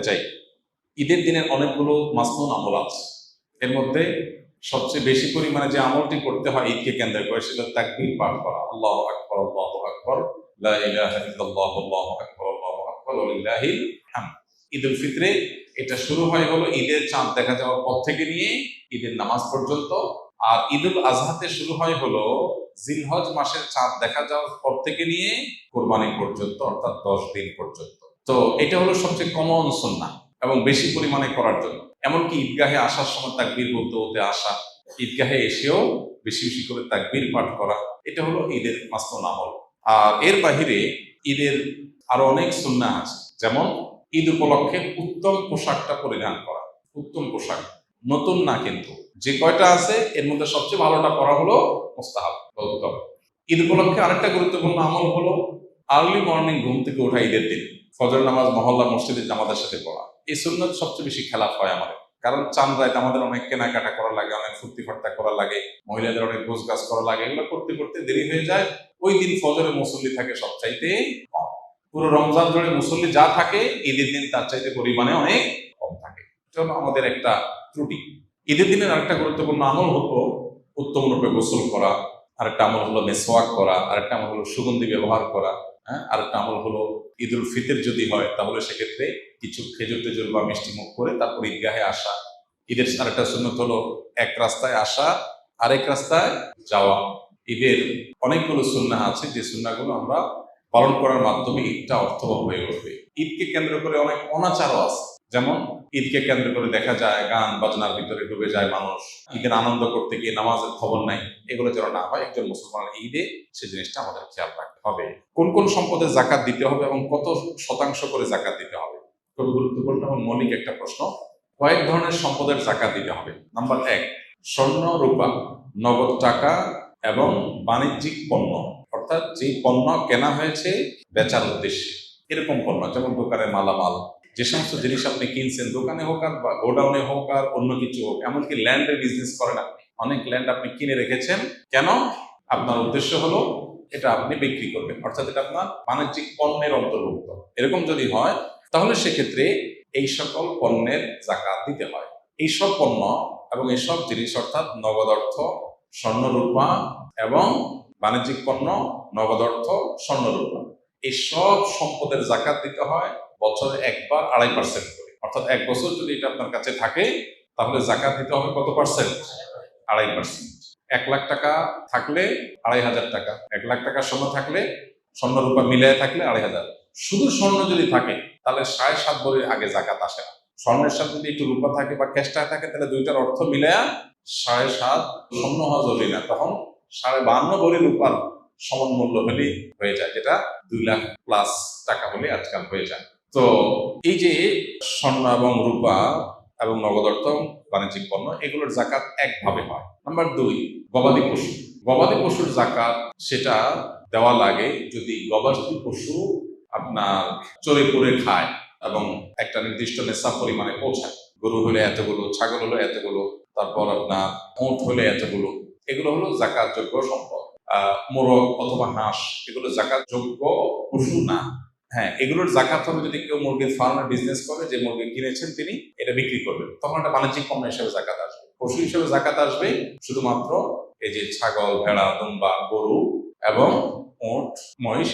চাই। ঈদের দিনের অনেকগুলো মাসনুন আমল আছে। এর মধ্যে সবচেয়ে বেশি পরিমাণে যে আমলটি করতে হয় ঈদকে কেন্দ্র করে সেটা তাকবীর পাঠ করা, আল্লাহু আকবার আল্লাহু আকবার, লা ইলাহা ইল্লাল্লাহ আল্লাহু আকবার আল্লাহু আকবার ওয়া লিল্লাহিল হামদ। ঈদুল ফিতরে এটা শুরু হয় হলো ঈদের চাঁদ দেখা যাওয়ার পর থেকে নিয়ে ঈদের নামাজ পর্যন্ত, আর ঈদুল আজহাতে শুরু হয় হলো জিলহজ মাসের চাঁদ দেখা যাওয়ার পর থেকে নিয়ে কোরবানি পর্যন্ত, অর্থাৎ 10 দিন পর্যন্ত। তো এটা হলো সবচেয়ে কমন সুন্নাহ এবং বেশি পরিমাণে করার জন্য। এমনকি ঈদগাহে আসার সময় তাকবীর বলতে বলতে আসা, ঈদগাহে এসেও বেশি বেশি করে তাকবীর পাঠ করা, এটা হলো ঈদের মাসনুন আমল। আর এর বাহিরে ঈদের আরো অনেক সুন্নাহ আছে, যেমন ঈদ উপলক্ষে উত্তম পোশাকটা পরিধান করা। উত্তম পোশাক, নতুন না কিন্তু, যে কয়টা আছে এর মধ্যে সবচেয়ে ভালোটা পরা হলো মুস্তাহাব বা উত্তম। ঈদ উপলক্ষে আরেকটা গুরুত্বপূর্ণ আমল হলো আর্লি মর্নিং ঘুম থেকে ওঠা ঈদের দিন, ফজর নামাজ মহল্লা মসজিদে জামাতের সাথে পড়া। এই সুন্নাত সবচেয়ে বেশি খেলাফ হয় আমাদের, কারণ চাঁদ রাত আমাদের অনেক কেনাকাটা করা লাগে, অনেক ফুর্তি ফার্তা করা লাগে, মহিলাদের অনেক গোছ গাছ করা লাগে, এগুলো করতে করতে দেরি হয়ে যায়। ওই দিন ফজরে মুসল্লি থাকে সবচাইতে কম। পুরো রমজান জুড়ে মুসল্লি যা থাকে ঈদের দিন তার চাইতে পরিমাণে অনেক কম থাকে। এটা হলো আমাদের একটা ত্রুটি। ঈদের দিনের আরেকটা গুরুত্বপূর্ণ আমল হলো উত্তম রূপে গোসল করা, আরেকটা আমল হলো মেসওয়াক করা, আরেকটা আমল হলো সুগন্ধি ব্যবহার করা, আরেকটা আমল হলো ঈদুল ফিতর যদি হয় তাহলে সেক্ষেত্রে কিছু খেজুর টেজুর বা মিষ্টি মুখ করে তারপর ঈদগাহে আসা। ঈদের আরেকটা সুন্নত হলো এক রাস্তায় আসা আরেক রাস্তায় যাওয়া। ঈদের অনেকগুলো সুন্নাহ আছে যে সুন্নাহগুলো আমরা পালন করার মাধ্যমে ঈদটা অর্থবহ হয়ে উঠবে। ঈদকে কেন্দ্র করে অনেক অনাচারও আছে, যেমন ঈদকে কেন্দ্র করে দেখা যায় গান বাজনার ভিতরে ডুবে যায় মানুষ, ঈদের আনন্দ করতে গিয়ে নামাজের খবর নাই। এগুলো যেন না হয় একজন মুসলমানের ঈদে, সে জিনিসটা আমাদের খেয়াল রাখতে হবে। কোন কোন সম্পদের জাকাত দিতে হবে এবং কত শতাংশ করে জাকাত দিতে হবে, খুব গুরুত্বপূর্ণ এবং মৌলিক একটা প্রশ্ন। কয়েক ধরনের সম্পদের জাকাত দিতে হবে। নাম্বার 1, স্বর্ণ রূপা, নগদ টাকা এবং বাণিজ্যিক পণ্য, অর্থাৎ যে পণ্য কেনা হয়েছে বেচার উদ্দেশ্যে, এরকম পণ্য, যেমন দোকানের মালামাল, যে সমস্ত জিনিস আপনি কিনছেন দোকানে হোক আর বা গোডাউনে হোক আর অন্য কিছু হোক, এমনকি ল্যান্ডের বিজনেস করেন আপনি, অনেক ল্যান্ড আপনি কিনে রেখেছেন, কেন? আপনার উদ্দেশ্য হলো এটা আপনি বিক্রি করবেন, অর্থাৎ এটা আপনার বাণিজ্যিক পণ্যের অন্তর্ভুক্ত। এরকম যদি হয় তাহলে সেক্ষেত্রে এই সকল পণ্যের জাকাত দিতে হয়। এইসব পণ্য এবং এইসব জিনিস, অর্থাৎ নগদ অর্থ, স্বর্ণরূপা এবং বাণিজ্যিক পণ্য, নগদ অর্থ, স্বর্ণরূপা, এই সব সম্পদের জাকাত দিতে হয় বছরে একবার 2.5% করে। অর্থাৎ 1 বছর যদি এটা আপনার কাছে থাকে তাহলে জাকাত দিতে হবে কত পার্সেন্ট? 2.5%। 1 লাখ টাকা থাকলে 2,500 টাকা, 1 লাখ টাকা স্বর্ণ থাকলে, স্বর্ণরূপা মিলিয়ে থাকলে 2,500। শুধু স্বর্ণ যদি থাকে তাহলে 7.5 ভরির আগে জাকাত আসে না। স্বর্ণের সাথে যদি একটু রূপা থাকে বা ক্যাশ টাকা থাকে তাহলে দুইটার অর্থ মিলায়া 7.5 স্বর্ণ হওয়া জরুরি না, তখন 52.5 ভরি রূপার সমান মূল্য হলেই হয়ে যায়, যেটা 2 লাখ প্লাস টাকা হলে আজকাল হয়ে যায়। তো এই যে স্বর্ণ এবং রূপা এবং নগদ অর্থ, বাণিজ্যিক পণ্য, এগুলোর জাকাত একভাবে হয়। নাম্বার 2, গবাদি পশু। গবাদি পশুর জাকাত সেটা দেওয়া লাগে যদি গবাদি পশু আপনার চরে পড়ে খায় এবং একটা নির্দিষ্ট নেশা পরিমাণে পৌঁছায়। গরু হলে এতগুলো, ছাগল হলে এতগুলো, তারপর আপনার উট হলে এতগুলো, এগুলো হলো জাকাত যোগ্য সম্পদ। মোরগ অথবা হাঁস, এগুলো জাকাত যোগ্য পশু না। হ্যাঁ, এগুলোর জাকাত হবে যদি কেউ মুরগির ফার্মের বিজনেস করে, যে মুরগি কিনেছেন তিনি এটা বিক্রি করবেন, তখন একটা বাণিজ্যিক পণ্য হিসেবে জাকাত আসবে। পশু হিসেবে জাকাত আসবে শুধুমাত্র এই যে ছাগল, ভেড়া, দুম্বা, গরু এবং উট, মহিষ,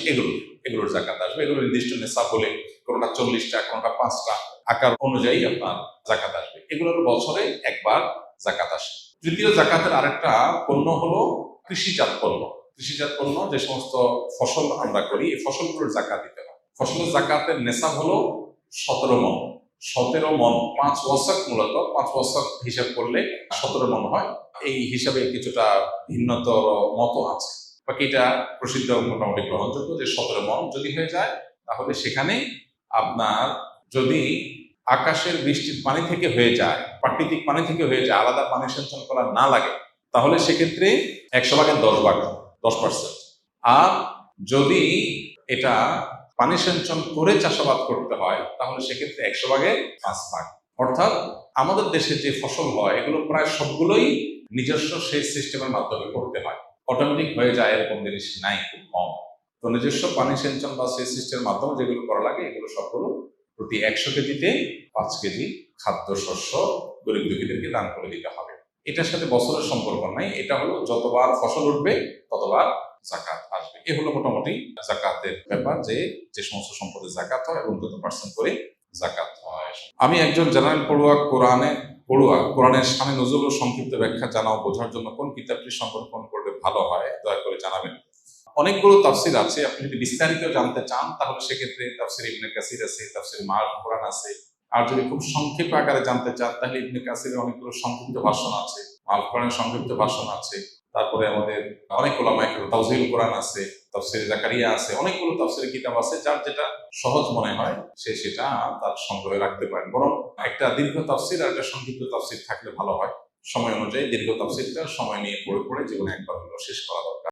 এগুলোর জাকাত আসবে। এগুলো নির্দিষ্ট নেশাব বলে, কোনোটা 40টা, কোনোটা 5টা, আকার অনুযায়ী আপনার জাকাত আসবে। এগুলোর বছরে একবার জাকাত আসে। তৃতীয় জাকাতের আরেকটা পণ্য হলো কৃষিজাত পণ্য। কৃষিজাত পণ্য যে সমস্ত ফসল আমরা করি, এই ফসলগুলোর জাকাত দিতে হয়। ফসলের জাকাতের নেশাব হলো 17 মণ। 17 মণ, 5 ওয়াসাক, মূলত 5 ওয়াসাক হিসাব করলে 17 মণ হয়। এই হিসাবে কিছুটা ভিন্নতর মত আছে, বাকিটা প্রসিদ্ধ মোটামুটি গ্রহণযোগ্য যে 17 মণ যদি হয়ে যায় তাহলে সেখানে আপনার যদি আকাশের বৃষ্টির পানি থেকে হয়ে যায়, প্রাকৃতিক পানি থেকে হয়ে যায়, আলাদা পানি সেচন করা না লাগে, তাহলে সেক্ষেত্রে 100 ভাগের 10 ভাগ, 10%। আর যদি এটা পানি সেচন করে চাষাবাদ করতে হয় তাহলে সেক্ষেত্রে 100 ভাগের 5 ভাগ। অর্থাৎ আমাদের দেশে যে ফসল হয় এগুলো প্রায় সবগুলোই নিজস্ব সেচ সিস্টেমের মাধ্যমে করতে হয়, অটোমেটিক হয়ে যায় এরকম জিনিস নাই, খুব কম। তো নিজস্ব পানি সেচন বা সেচ সিস্টেমের মাধ্যমে যেগুলো করা লাগে এগুলো সবগুলো প্রতি 100 কেজিতে 5 কেজি খাদ্যশস্য গরিব দুঃখীদেরকে দান করে দিতে হবে। এটার সাথে বছরের সম্পর্ক নাই, এটা হলো যতবার ফসল উঠবে ততবার জাকাত আসবে। এ হলো মোটামুটি জাকাতের ব্যাপার, যে যে সমস্ত সম্পদের জাকাত হয় এবং কত পার্সেন্ট করে জাকাত হয়। আমি একজন জেনারেল কোরআনের শানে নজরুল ও সংক্ষিপ্ত ব্যাখ্যা জানা ও বোঝার জন্য কোন কিতাবটি সংরক্ষণ করলে ভালো হয়, দয়া করে জানাবেন। অনেকগুলো তাফসির আছে, আপনি যদি বিস্তারিত জানতে চান তাহলে সেক্ষেত্রে তাফসির ইবনে কাসির আছে, তাফসির মাল কোরআন আছে। আর যদি খুব সংক্ষিপ্ত আকারে জানতে চান তাহলে ইবনে কাসিরের অনেকগুলো সংক্ষিপ্ত ভাষণ আছে, মাল কোরআনের সংক্ষিপ্ত ভাষণ আছে। তারপরে আমাদের অনেক ওলামায়ে কেরাম তাওজিহুল কোরআন আছে, তাফসির জাকারিয়া আছে, অনেকগুলো তাফসিরের কিতাব আছে। যার যেটা সহজ মনে হয় সে সেটা তার সংগ্রহে রাখতে পারেন। বরং একটা দীর্ঘ তাফসির আর একটা সংক্ষিপ্ত তাফসির থাকলে ভালো হয়। সময় অনুযায়ী দীর্ঘ তাফসিরটা সময় নিয়ে পড়ে জীবনে একবার হলেও শেষ করা দরকার।